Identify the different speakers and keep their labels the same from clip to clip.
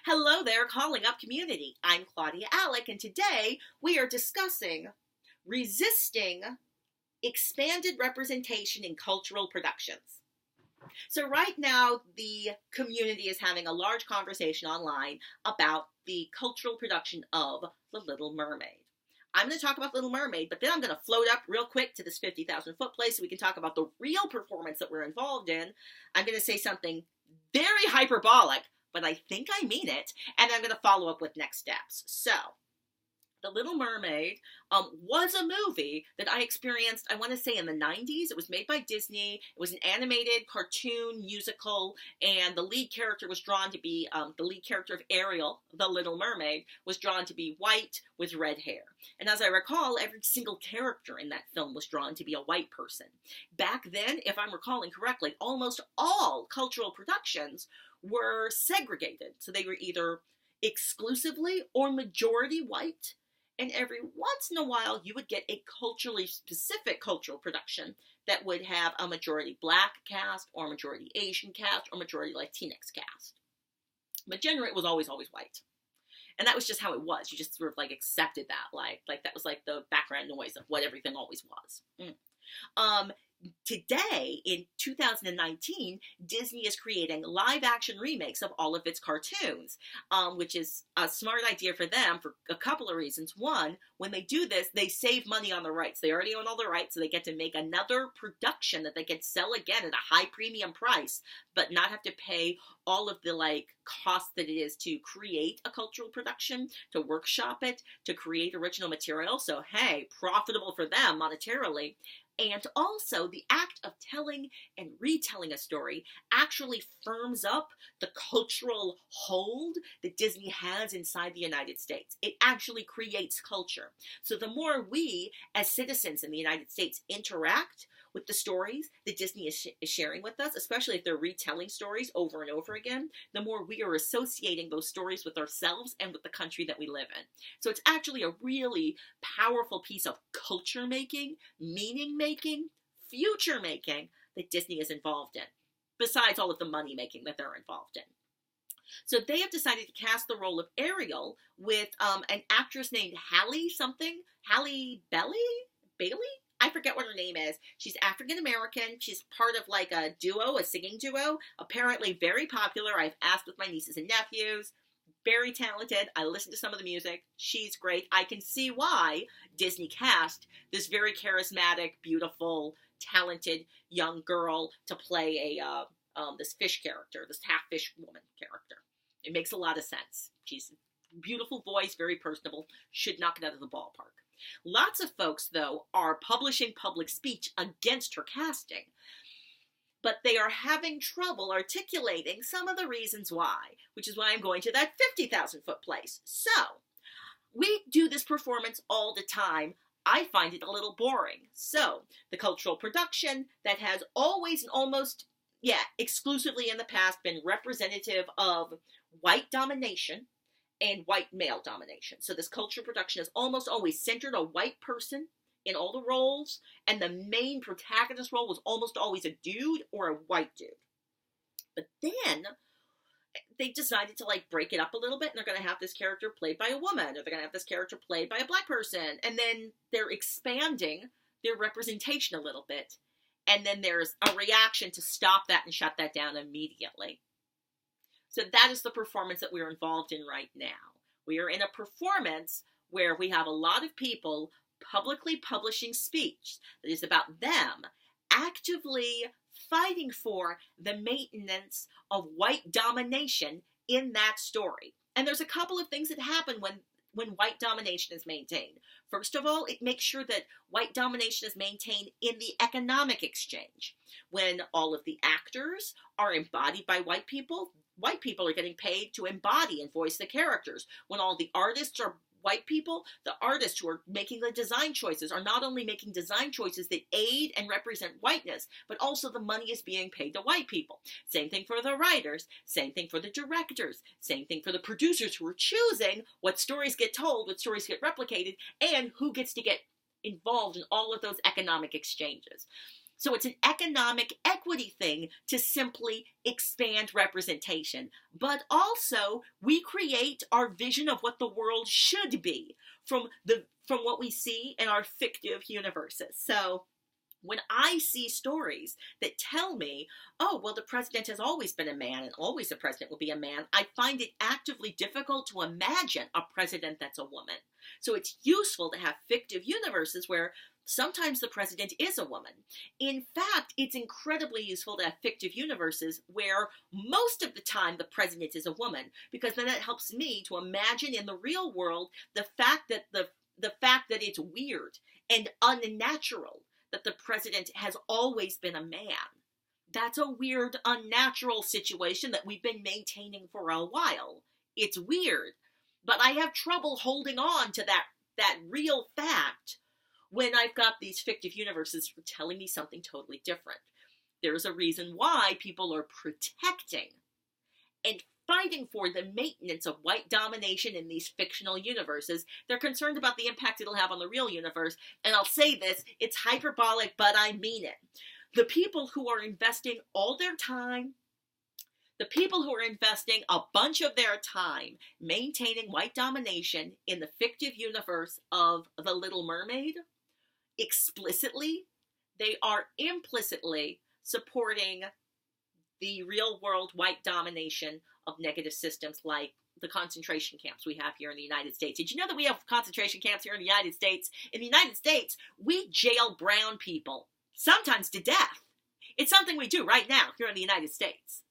Speaker 1: Hello there, Calling Up Community. I'm Claudia Alick, and today we are discussing resisting expanded representation in cultural productions. So right now, the community is having a large conversation online about the cultural production of The Little Mermaid. I'm going to talk about Little Mermaid, but then I'm going to float up real quick to this 50,000 foot place so we can talk about the real performance that we're involved in. I'm going to say something very hyperbolic, but I think I mean it, and I'm going to follow up with next steps. So, The Little Mermaid was a movie that I experienced, I want to say in the 90s. It was made by Disney. It was an animated cartoon musical, and the lead character was drawn to be, the lead character of Ariel, the Little Mermaid, was drawn to be white with red hair. And as I recall, every single character in that film was drawn to be a white person. Back then, if I'm recalling correctly, almost all cultural productions were segregated. So they were either exclusively or majority white. And every once in a while, you would get a culturally specific cultural production that would have a majority black cast, or majority Asian cast, or majority Latinx cast. But generally, it was always white. And that was just how it was. You just sort of accepted that. Like that was like the background noise of what everything always was. Today, in 2019, Disney is creating live-action remakes of all of its cartoons, which is a smart idea for them for a couple of reasons. One, when they do this, they save money on the rights. They already own all the rights, so they get to make another production that they can sell again at a high premium price, but not have to pay all of the cost that it is to create a cultural production, to workshop it, to create original material. So, hey, profitable for them monetarily. And also, the act of telling and retelling a story actually firms up the cultural hold that Disney has inside the United States. It actually creates culture. So the more we, as citizens in the United States, interact with the stories that Disney is sharing with us, especially if they're retelling stories over and over again, the more we are associating those stories with ourselves and with the country that we live in. So it's actually a really powerful piece of culture making, meaning making, future making that Disney is involved in, besides all of the money making that they're involved in. So they have decided to cast the role of Ariel with an actress named Halle Bailey? I forget what her name is. She's African American. She's part of a duo, a singing duo. Apparently very popular. I've asked with my nieces and nephews. Very talented. I listen to some of the music. She's great. I can see why Disney cast this very charismatic, beautiful, talented young girl to play this fish character, this half fish woman character. It makes a lot of sense. She's a beautiful voice, very personable. Should knock it out of the ballpark. Lots of folks, though, are publishing public speech against her casting, but they are having trouble articulating some of the reasons why, which is why I'm going to that 50,000 foot place. So, we do this performance all the time. I find it a little boring. So, the cultural production that has always and almost, exclusively in the past been representative of white domination and white male domination. So this culture production has almost always centered a white person in all the roles, and the main protagonist role was almost always a dude or a white dude. But then they decided to break it up a little bit, and they're going to have this character played by a woman, or they're going to have this character played by a black person, and then they're expanding their representation a little bit, and then there's a reaction to stop that and shut that down immediately. So that is the performance that we're involved in right now. We are in a performance where we have a lot of people publicly publishing speech that is about them actively fighting for the maintenance of white domination in that story. And there's a couple of things that happen when white domination is maintained. First of all, it makes sure that white domination is maintained in the economic exchange. When all of the actors are embodied by white people are getting paid to embody and voice the characters. When all the artists are white people, the artists who are making the design choices are not only making design choices that aid and represent whiteness, but also the money is being paid to white people. Same thing for the writers, same thing for the directors, same thing for the producers who are choosing what stories get told, what stories get replicated, and who gets to get involved in all of those economic exchanges. So it's an economic equity thing to simply expand representation. But also, we create our vision of what the world should be from what we see in our fictive universes. So when I see stories that tell me, oh, well, the president has always been a man and always the president will be a man, I find it actively difficult to imagine a president that's a woman. So it's useful to have fictive universes where sometimes the president is a woman. In fact, it's incredibly useful to have fictive universes where most of the time the president is a woman, because then it helps me to imagine in the real world the fact that it's weird and unnatural that the president has always been a man. That's a weird, unnatural situation that we've been maintaining for a while. It's weird, but I have trouble holding on to that real fact when I've got these fictive universes telling me something totally different. There's a reason why people are protecting and fighting for the maintenance of white domination in these fictional universes. They're concerned about the impact it'll have on the real universe. And I'll say this, it's hyperbolic, but I mean it. The people who are investing all their time, the people who are investing a bunch of their time maintaining white domination in the fictive universe of The Little Mermaid, explicitly, they are implicitly supporting the real world white domination of negative systems like the concentration camps we have here in the United States. Did you know that we have concentration camps here in the United States? In the United States, we jail brown people, sometimes to death. It's something we do right now here in the United States.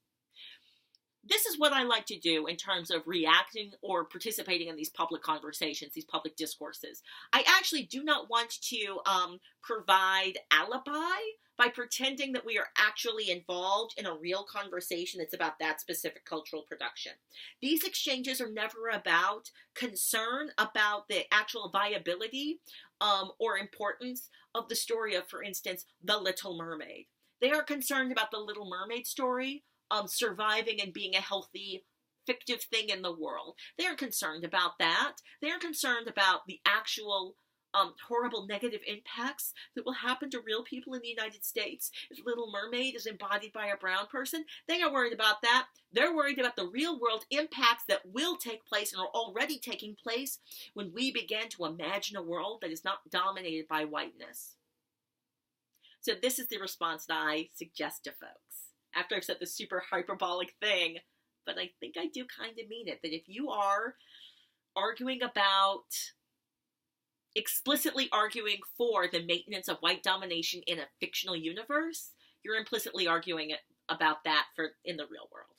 Speaker 1: This is what I like to do in terms of reacting or participating in these public conversations, these public discourses. I actually do not want to provide alibi by pretending that we are actually involved in a real conversation that's about that specific cultural production. These exchanges are never about concern about the actual viability or importance of the story of, for instance, The Little Mermaid. They are concerned about the Little Mermaid story surviving and being a healthy, fictive thing in the world. They are concerned about that. They are concerned about the actual horrible negative impacts that will happen to real people in the United States if Little Mermaid is embodied by a brown person. They are worried about that. They're worried about the real world impacts that will take place and are already taking place when we begin to imagine a world that is not dominated by whiteness. So this is the response that I suggest to folks. After I've said this super hyperbolic thing, but I think I do kind of mean it, that if you are arguing about, explicitly arguing for the maintenance of white domination in a fictional universe, you're implicitly arguing about that in the real world.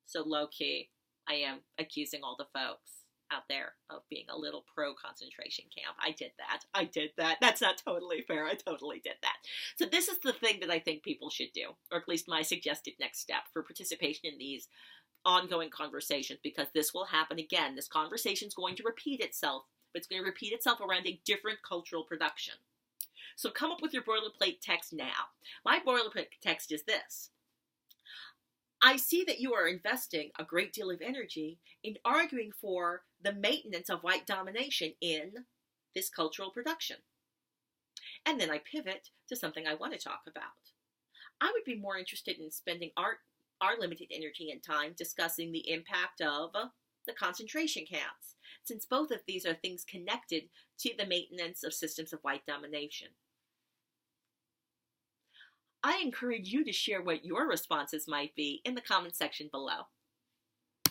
Speaker 1: So low-key, I am accusing all the folks out there of being a little pro-concentration camp. I did that. That's not totally fair. I totally did that. So this is the thing that I think people should do, or at least my suggested next step for participation in these ongoing conversations, because this will happen again. This conversation is going to repeat itself, but it's going to repeat itself around a different cultural production. So come up with your boilerplate text now. My boilerplate text is this. I see that you are investing a great deal of energy in arguing for the maintenance of white domination in this cultural production. And then I pivot to something I want to talk about. I would be more interested in spending our limited energy and time discussing the impact of the concentration camps, since both of these are things connected to the maintenance of systems of white domination. I encourage you to share what your responses might be in the comment section below.